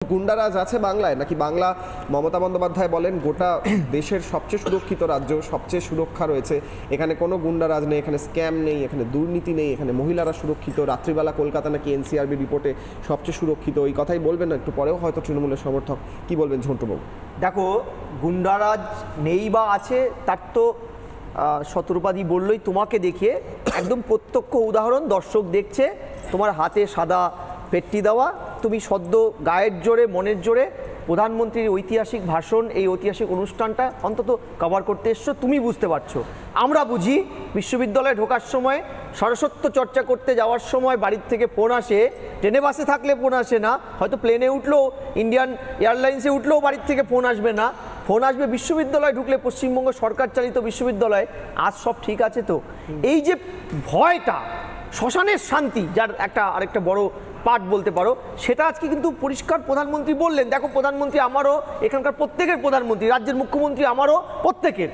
গুন্ডারাজ আছে বাংলায় নাকি বাংলা মমতা বন্দ্যোপাধ্যায় বলেন গোটা দেশের সবচেয়ে সুরক্ষিত রাজ্য, সবচেয়ে সুরক্ষা রয়েছে, এখানে কোনো গুন্ডারাজ নেই, এখানে স্ক্যাম নেই, এখানে দুর্নীতি নেই, এখানে মহিলারা সুরক্ষিত, রাত্রিবেলা কলকাতা নাকি এনসিআরবি রিপোর্টে সবচেয়ে সুরক্ষিত। এই কথাই বলবেন না একটু পরেও হয়তো তৃণমূলের সমর্থক, কি বলবেন ঝন্টুবাবু? দেখো, গুন্ডারাজ নেই বা আছে তার তো শতরূপাদি বললই তোমাকে দেখিয়ে একদম প্রত্যক্ষ উদাহরণ দর্শক দেখছে। তোমার হাতে সাদা পেট্টি দেওয়া, তুমি সদ্য গায়ের জোরে মনের জোরে প্রধানমন্ত্রীর ঐতিহাসিক ভাষণ, এই ঐতিহাসিক অনুষ্ঠানটা অন্তত কভার করতে এসছো, তুমি বুঝতে পারছো। আমরা বুঝি বিশ্ববিদ্যালয়ে ঢোকার সময়, সরস্বত্য চর্চা করতে যাওয়ার সময় বাড়ির থেকে ফোন আসে, ট্রেনে বাসে থাকলে ফোন আসে না, হয়তো প্লেনে উঠলেও, ইন্ডিয়ান এয়ারলাইন্সে উঠলেও বাড়ির থেকে ফোন আসবে না, ফোন আসবে বিশ্ববিদ্যালয়ে ঢুকলে, পশ্চিমবঙ্গ সরকার চালিত বিশ্ববিদ্যালয়। আজ সব ঠিক আছে তো? এই যে ভয়টা, শ্মশানের শান্তি, যার আরেকটা বড় পাঠ বলতে পারো, সেটা আজকে কিন্তু পরিষ্কার প্রধানমন্ত্রী বললেন। দেখো, প্রধানমন্ত্রী আমারও, এখানকার প্রত্যেকের প্রধানমন্ত্রী, রাজ্যের মুখ্যমন্ত্রী আমারও, প্রত্যেকের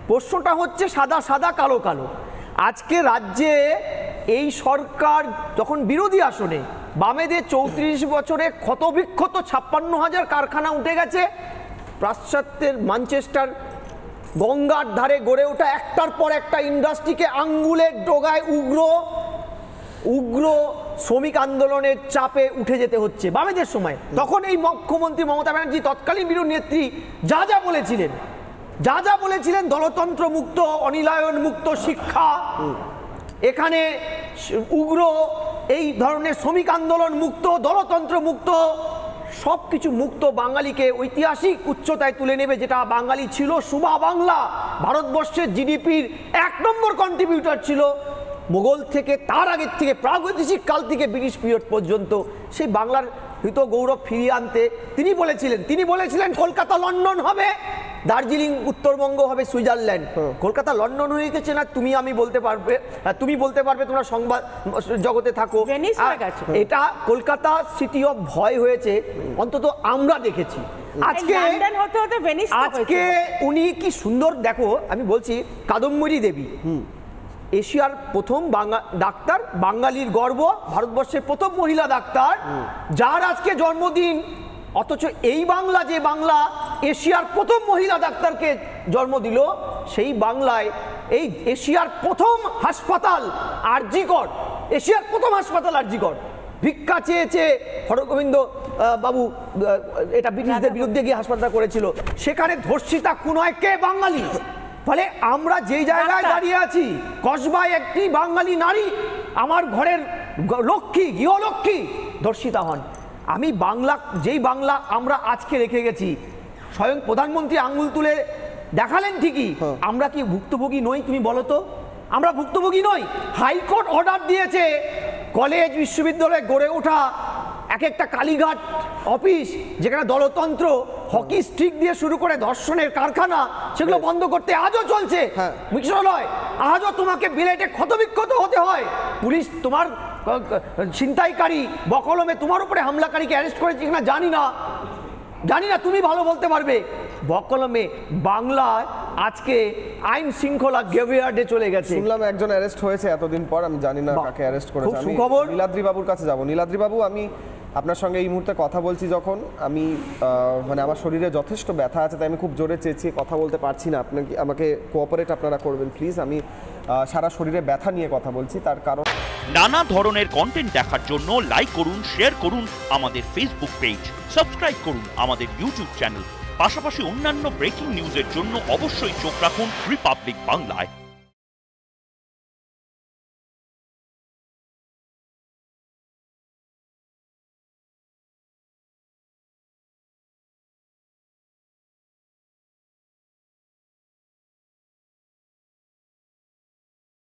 প্রশ্নটা হচ্ছে সাদা সাদা কালো কালো। আজকে রাজ্যে এই সরকার যখন বিরোধী আসনে, বামেদের 34 বছরে ক্ষতবিক্ষত 56,000 কারখানা উঠে গেছে, পাশ্চাত্যের ম্যানচেস্টার গঙ্গার ধারে গড়ে ওঠা একটার পর একটা ইন্ডাস্ট্রিকে আঙ্গুলের ডগায় উগ্র শ্রমিক আন্দোলনের চাপে উঠে যেতে হচ্ছে বামেদের সময়। তখন এই মুখ্যমন্ত্রী মমতা ব্যানার্জি, তৎকালীন বিরোধী নেত্রী, যা বলেছিলেন, দলতন্ত্র মুক্ত, অনিলায়ন মুক্ত শিক্ষা, এখানে উগ্র এই ধরনের শ্রমিক আন্দোলন মুক্ত, দলতন্ত্র মুক্ত, সব কিছু মুক্ত, বাঙালিকে ঐতিহাসিক উচ্চতায় তুলে নেবে, যেটা বাঙালি ছিল সুবা বাংলা, ভারতবর্ষের জিডিপির 1 নম্বর কন্ট্রিবিউটর ছিল মোগল থেকে, তার আগের থেকে, প্রাগৈতিহাসিক কাল থেকে ব্রিটিশ পিরিয়ড পর্যন্ত। সেই বাংলার হৃত গৌরব ফিরিয়ে আনতে তিনি বলেছিলেন কলকাতা লন্ডন হবে, দার্জিলিং উত্তরবঙ্গ হবে সুইজারল্যান্ড। কলকাতা লন্ডন হয়ে গেছে না, তুমি বলতে পারবে, তোমরা সংবাদ জগতে থাকো, এটা কলকাতা সিটি অফ ভয় হয়েছে, অন্তত আমরা দেখেছি। আজকে উনি কি সুন্দর, দেখো আমি বলছি, কাদম্বরী দেবী এশিয়ার প্রথম ডাক্তার, বাঙালির গর্ব, ভারতবর্ষের প্রথম মহিলা ডাক্তার, যার আজকে জন্মদিন, অথচ এই বাংলা, যে বাংলা এশিয়ার প্রথম মহিলা ডাক্তারকে জন্ম দিল, সেই বাংলায় এই এশিয়ার প্রথম হাসপাতাল আরজিকর, এশিয়ার প্রথম হাসপাতাল আরজিকর, ভিক্ষা চেয়েছে হরগোবিন্দ বাবু, এটা ব্রিটিশদের বিরুদ্ধে গিয়ে হাসপাতাল করেছিল, সেখানে ধর্ষিতা খুন হয় কে? বাঙালি। ফলে আমরা যেই জায়গায় দাঁড়িয়ে আছি, কসবায় একটি বাঙালি নারী, আমার ঘরের লক্ষ্মী, গৃহলক্ষ্মী, ধর্ষিতা হন। আমি বাংলা, যেই বাংলা আমরা আজকে রেখে গেছি, স্বয়ং প্রধানমন্ত্রী আঙ্গুল তুলে দেখালেন ঠিকই, আমরা কি ভুক্তভোগী নই? তুমি বলো তো, আমরা ভুক্তভোগী নই? হাইকোর্ট অর্ডার দিয়েছে, কলেজ বিশ্ববিদ্যালয়ে গড়ে ওঠা এক একটা কালীঘাট অফিস, যেখানে দলতন্ত্র, হকি স্টিক দিয়ে শুরু করে ধর্ষণের কারখানা, সেগুলো বন্ধ করতে আজও চলছে। নয়, আজও তোমাকে বিলেটে ক্ষতবিক্ষত হতে হয়। পুলিশ তোমার ছিনতাইকারী, বকলমে তোমার উপরে হামলাকারীকে অ্যারেস্ট করেছে কিনা জানি না, তুমি ভালো বলতে পারবে। বকলমে বাংলায় আজকে আইন শৃঙ্খলা গ্রেভিয়ার্ডে চলে গেছে। শুনলাম একজন অ্যারেস্ট হয়েছে এতদিন পর, আমি জানি না কাকে অ্যারেস্ট করেছে। আমি নীলাদ্রি বাবুর কাছে যাব। নীলাদ্রি বাবু, আমি আপনার সঙ্গে এই মুহূর্তে কথা বলছি যখন, আমি মানে আমার শরীরে যথেষ্ট ব্যথা আছে, তাই আমি খুব জোরে চেঁচিয়ে কথা বলতে পারছি না। আপনাকে আমাকে কোঅপারেট আপনারা করবেন প্লিজ। আমি সারা শরীরে ব্যথা নিয়ে কথা বলছি, তার কারণ নানা ধরনের কন্টেন্ট দেখার জন্য লাইক করুন, শেয়ার করুন আমাদের ফেসবুক পেজ, সাবস্ক্রাইব করুন আমাদের ইউটিউব চ্যানেল, পাশাপাশি অন্যান্য ব্রেকিং নিউজের জন্য অবশ্যই চোখ রাখুন রিপাবলিক বাংলায়।